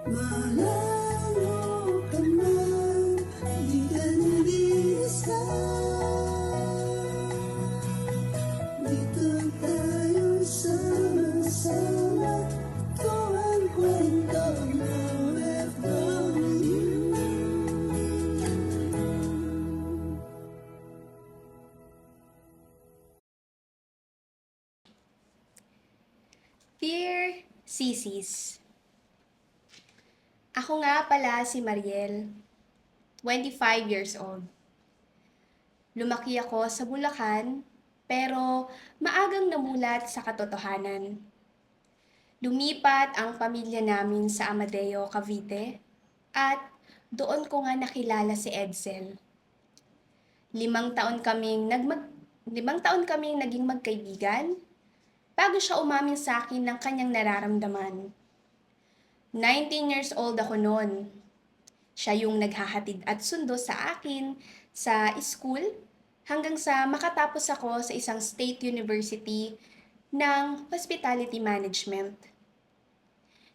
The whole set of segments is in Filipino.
Malalo ka man, di ka nag-iisa. Dito tayo sama-sama, ito ang kwento ng OFW. Dear Sisis, ako nga pala si Mariel, 25 years old. Lumaki ako sa Bulacan, pero maagang namulat sa katotohanan. Lumipat ang pamilya namin sa Amadeo, Cavite, at doon ko nga nakilala si Edsel. 5 taon kaming naging magkaibigan bago siya umamin sa akin ng kanyang nararamdaman. 19 years old ako noon. Siya yung naghahatid at sundo sa akin sa school hanggang sa makatapos ako sa isang state university ng hospitality management.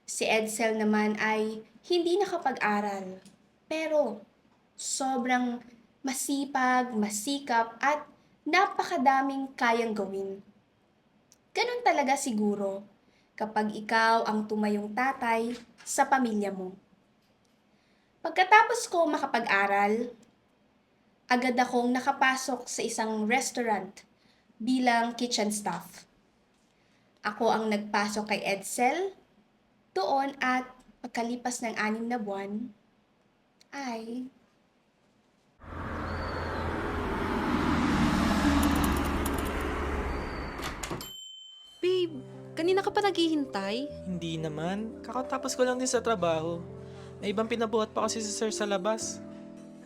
Si Edsel naman ay hindi nakapag-aral, pero sobrang masipag, masikap at napakadaming kayang gawin. Ganun talaga siguro kapag ikaw ang tumayong tatay sa pamilya mo. Pagkatapos ko makapag-aral, agad akong nakapasok sa isang restaurant bilang kitchen staff. Ako ang nagpasok kay Edsel doon at pagkalipas ng 6 na buwan, ay Babe, kanina ka pa naghihintay? Hindi naman. Kakatapos ko lang din sa trabaho. May ibang pinabuhat pa kasi si sir sa labas.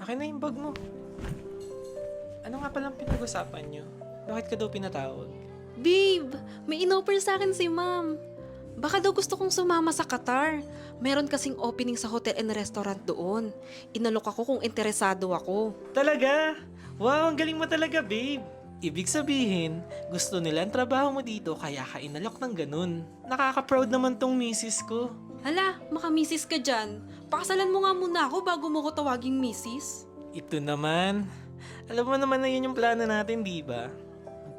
Akin na yung bag mo. Ano nga palang pinag-usapan nyo? Bakit ka daw pinatawag? Babe, may inoffer sa akin si ma'am. Baka daw gusto kong sumama sa Qatar. Meron kasing opening sa hotel and restaurant doon. Inalok ako kung interesado ako. Talaga? Wow, ang galing mo talaga, babe. Ibig sabihin, gusto nila ang trabaho mo dito kaya ka inalok ng ganun. Nakaka-proud naman tong misis ko. Hala, makamisis ka dyan. Pakasalan mo nga muna ako bago mo ko tawaging misis. Ito naman. Alam mo naman na yun yung plano natin, di ba?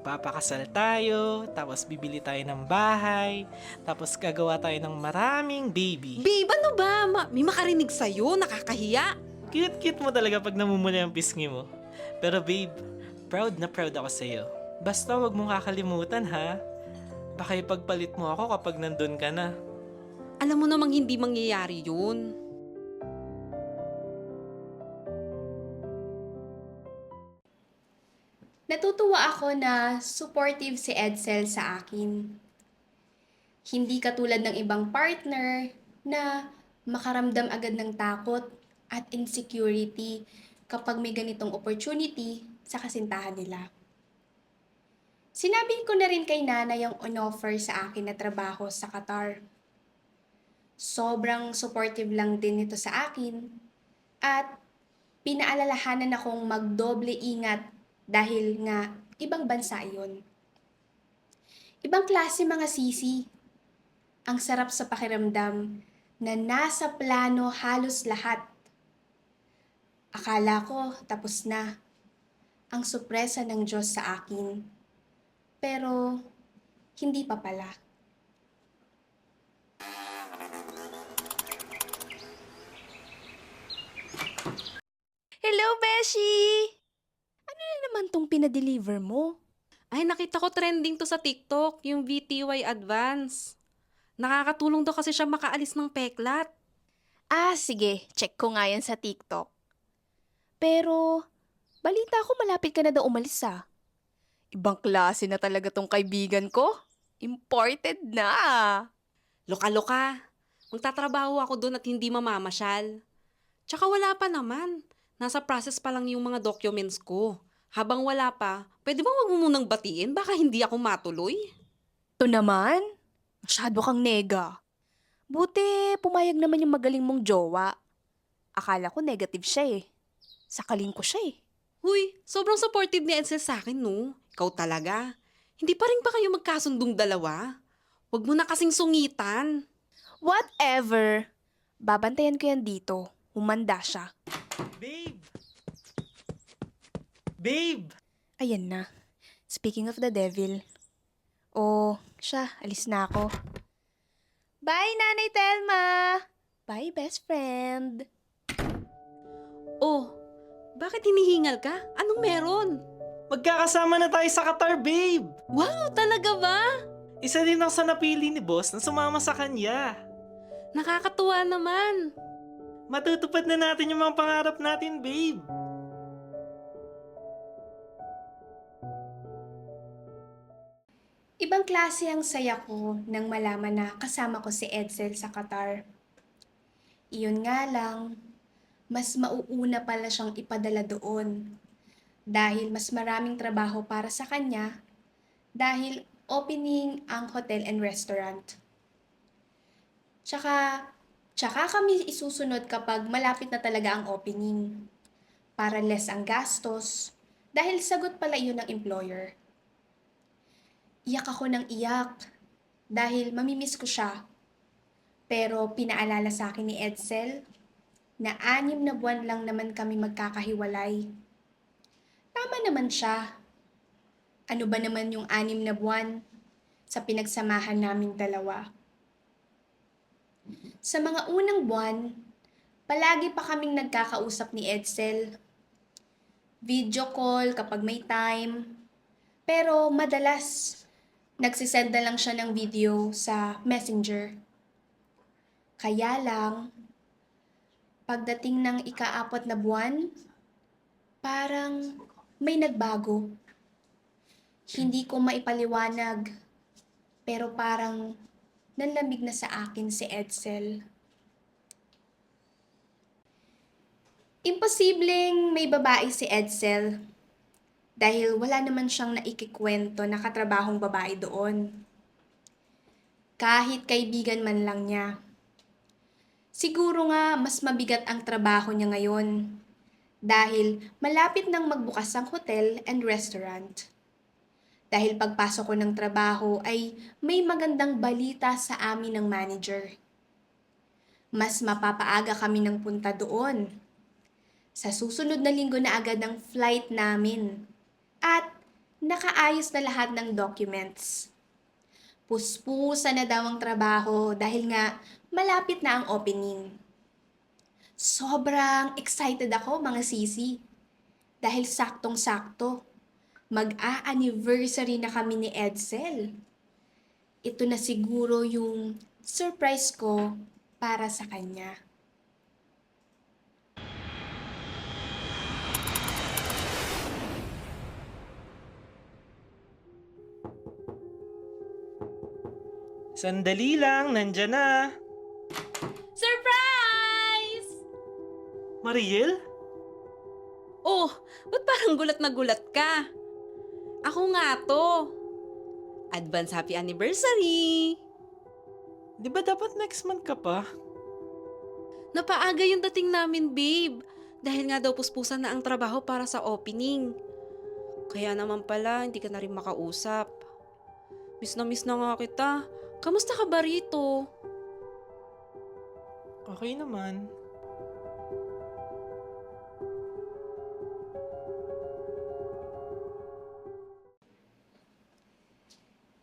Magpapakasal tayo, tapos bibili tayo ng bahay, tapos gagawa tayo ng maraming baby. Babe, ano ba? May makarinig sa'yo, nakakahiya. Cute-cute mo talaga pag namumula yung pisngi mo. Pero babe, proud na proud ako sa'yo. Basta wag mong kakalimutan ha. Baka ipagpalit mo ako kapag nandun ka na. Alam mo namang hindi mangyayari yun. natutuwa ako na supportive si Edsel sa akin. Hindi katulad ng ibang partner na makaramdam agad ng takot at insecurity kapag may ganitong opportunity sa kasintahan nila. Sinabi ko na rin kay nanay yung on-offer sa akin na trabaho sa Qatar. Sobrang supportive lang din nito sa akin at pinaalalahanan akong magdoble ingat dahil nga ibang bansa iyon. Ibang klase mga sisi. Ang sarap sa pakiramdam na nasa plano halos lahat. Akala ko tapos na ang sorpresa ng Diyos sa akin. Pero hindi pa pala. Hello, Beshi! Ano na naman tong pinadeliver mo? Ay, nakita ko trending to sa TikTok, yung VTY Advance. Nakakatulong daw kasi siya makaalis ng peklat. Ah, sige. Check ko nga yan sa TikTok. Pero, balita ko malapit ka na daw umalis ah. Ibang klase na talaga tong kaibigan ko. Imported na. Loka-loka. Magtatrabaho ako doon at hindi mamamasyal. Tsaka wala pa naman. Nasa process pa lang yung mga documents ko. Habang wala pa, pwede bang wag mo munang batiin? Baka hindi ako matuloy. Ito naman, masyado kang nega. Buti, pumayag naman yung magaling mong jowa. Akala ko negative siya eh. Sakaling ko siya eh. Huy, sobrang supportive ni Edsel sa akin, no? Ikaw talaga. Hindi pa rin ba kayo magkasundong dalawa? Huwag mo na kasing sungitan. Whatever. Babantayan ko yan dito. Humanda siya. Babe! Babe! Ayan na. Speaking of the devil. Oh, siya, alis na ako. Bye, Nanay Telma! Bye, best friend! Oh, bakit hinihingal ka? Anong meron? Magkakasama na tayo sa Qatar, babe! Wow, talaga ba? Isa din ako sa napili ni boss na sumama sa kanya. Nakakatuwa naman. Matutupad na natin yung mga pangarap natin, babe. Ibang klase ang saya ko nang malaman na kasama ko si Edsel sa Qatar. Iyon nga lang, mas mauuna pala siyang ipadala doon dahil mas maraming trabaho para sa kanya dahil opening ang hotel and restaurant. Tsaka kami isusunod kapag malapit na talaga ang opening para less ang gastos dahil sagot pala iyon ng employer. Iyak ako ng iyak dahil mamimiss ko siya. Pero pinaalala sa akin ni Edsel na 6 na buwan lang naman kami magkakahiwalay. Tama naman siya. Ano ba naman yung 6 na buwan sa pinagsamahan naming dalawa? Sa mga unang buwan, palagi pa kaming nagkakausap ni Edsel. Video call kapag may time. Pero madalas, nagsisend na lang siya ng video sa Messenger. Kaya lang, pagdating ng ika-4 na buwan, parang may nagbago. Hindi ko maipaliwanag, pero parang nanlamig na sa akin si Edsel. Imposibleng may babae si Edsel dahil wala naman siyang naikikwento na katrabahong babae doon. Kahit kaibigan man lang niya. Siguro nga mas mabigat ang trabaho niya ngayon dahil malapit nang magbukas ang hotel and restaurant. Dahil pagpasok ko ng trabaho ay may magandang balita sa amin ng manager. Mas mapapaaga kami ng punta doon. Sa susunod na linggo na agad ang flight namin. At nakaayos na lahat ng documents. Puspusa na daw ang trabaho dahil nga malapit na ang opening. Sobrang excited ako mga sisi. Dahil saktong-sakto, mag-a-anniversary na kami ni Edsel. Ito na siguro yung surprise ko para sa kanya. Sandali lang, nandyan na. Surprise! Mariel? Oh, ba't parang gulat na gulat ka? Ako nga to. Advance happy anniversary! Di ba dapat next month ka pa? Napaaga yung dating namin, babe. Dahil nga daw puspusan na ang trabaho para sa opening. Kaya naman pala, hindi ka na rin makausap. Miss na nga kita. Kamusta ka ba rito? Okay naman.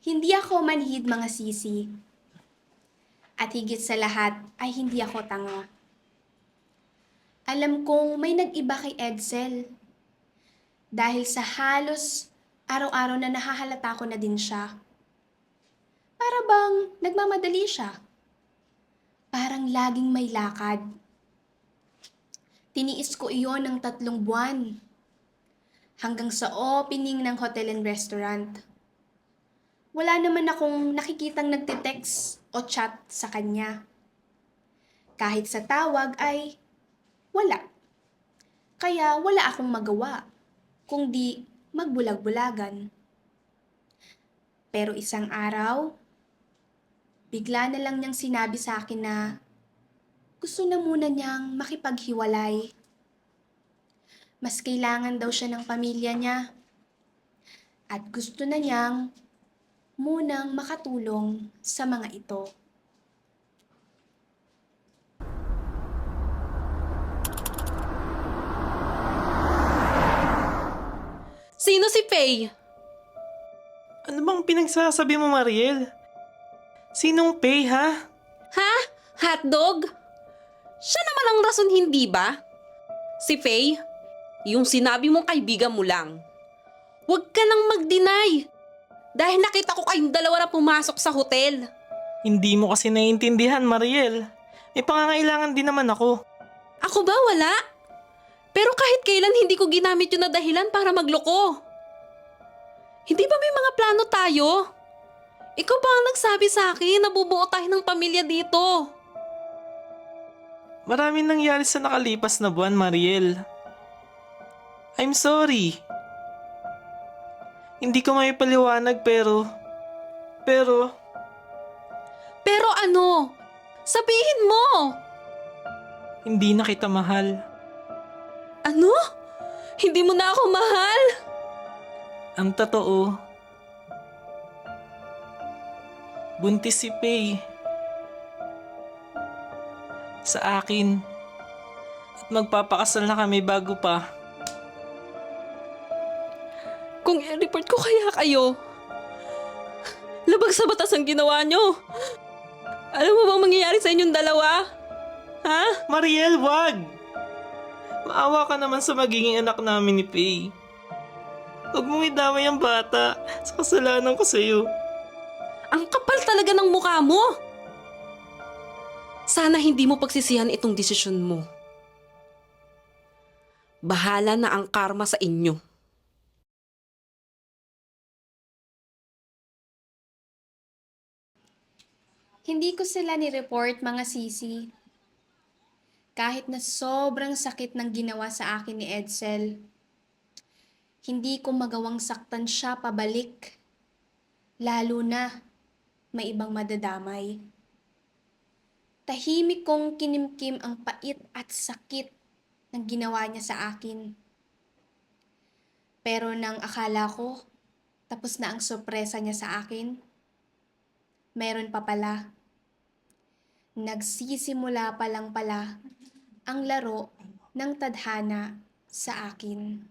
Hindi ako manhid mga sisi. At higit sa lahat ay hindi ako tanga. Alam kong may nag-iba kay Edsel. Dahil sa halos araw-araw na nahahalata ko na din siya. Para bang nagmamadali siya. Parang laging may lakad. Tiniis ko iyon ng 3 buwan. Hanggang sa opening ng hotel and restaurant. Wala naman akong nakikitang nagtitext o chat sa kanya. Kahit sa tawag ay wala. Kaya wala akong magawa, kundi magbulag-bulagan. Pero isang araw, bigla na lang niyang sinabi sa akin na gusto na muna niyang makipaghiwalay. Mas kailangan daw siya ng pamilya niya. At gusto na niyang munang makatulong sa mga ito. si Faye? Ano bang pinagsasabi mo, Mariel? Sinong Pay, ha? Ha? Hotdog? Siya naman ang rason, hindi ba? Si Faye, yung sinabi mong kaibigan mo lang. Huwag ka nang mag-deny. Dahil nakita ko kayong dalawa na pumasok sa hotel. Hindi mo kasi naiintindihan, Mariel. May pangangailangan din naman ako. Ako ba wala? Pero kahit kailan hindi ko ginamit yun na dahilan para magloko. Hindi ba may mga plano tayo? Ikaw ba ang nagsabi sa akin na bubuo tayo ng pamilya dito? Maraming nangyari sa nakalipas na buwan, Mariel. I'm sorry. Hindi ko may paliwanag pero Pero ano? Sabihin mo! hindi na kita mahal. Ano? Hindi mo na ako mahal? Ang totoo, buntis si Pay. Sa akin. At magpapakasal na kami bago pa. Kung i-report ko kaya kayo, labag sa batas ang ginawa nyo. Alam mo bang mangyayari sa inyong dalawa? Ha? Mariel, wag! Maawa ka naman sa magiging anak namin ni Pay. Huwag mong idamay ang bata sa kasalanan ko sa'yo. Ang kapal talaga ng mukha mo. Sana hindi mo pagsisihan itong desisyon mo. Bahala na ang karma sa inyo. Hindi ko sila ni-report, mga sisi. Kahit na sobrang sakit ng ginawa sa akin ni Edsel, hindi ko magawang saktan siya pabalik. Lalo na may ibang madadamay. Tahimik kong kinimkim ang pait at sakit ng ginawa niya sa akin. Pero nang akala ko, tapos na ang sorpresa niya sa akin, meron pa pala. Nagsisimula pa lang pala ang laro ng tadhana sa akin.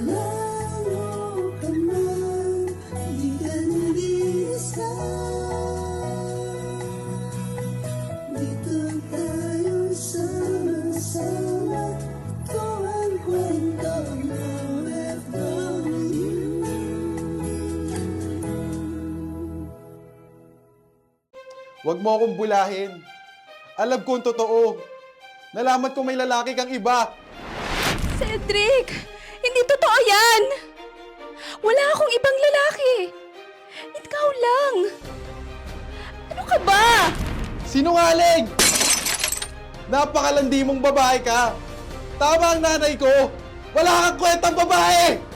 Malayo ka man, di ka nag-iisa. Dito tayo sama-sama. Ito ang kwento ng OFW. Huwag mo akong bulahin. Alam ko ang totoo. Nalaman ko may lalaki kang iba. Cedric! Hindi totoo yan! Wala akong ibang lalaki. Ikaw lang. Ano ka ba? Sinungaling! Napakalandi mong babae ka. Tama ang nanay ko. Wala kang kwentang babae!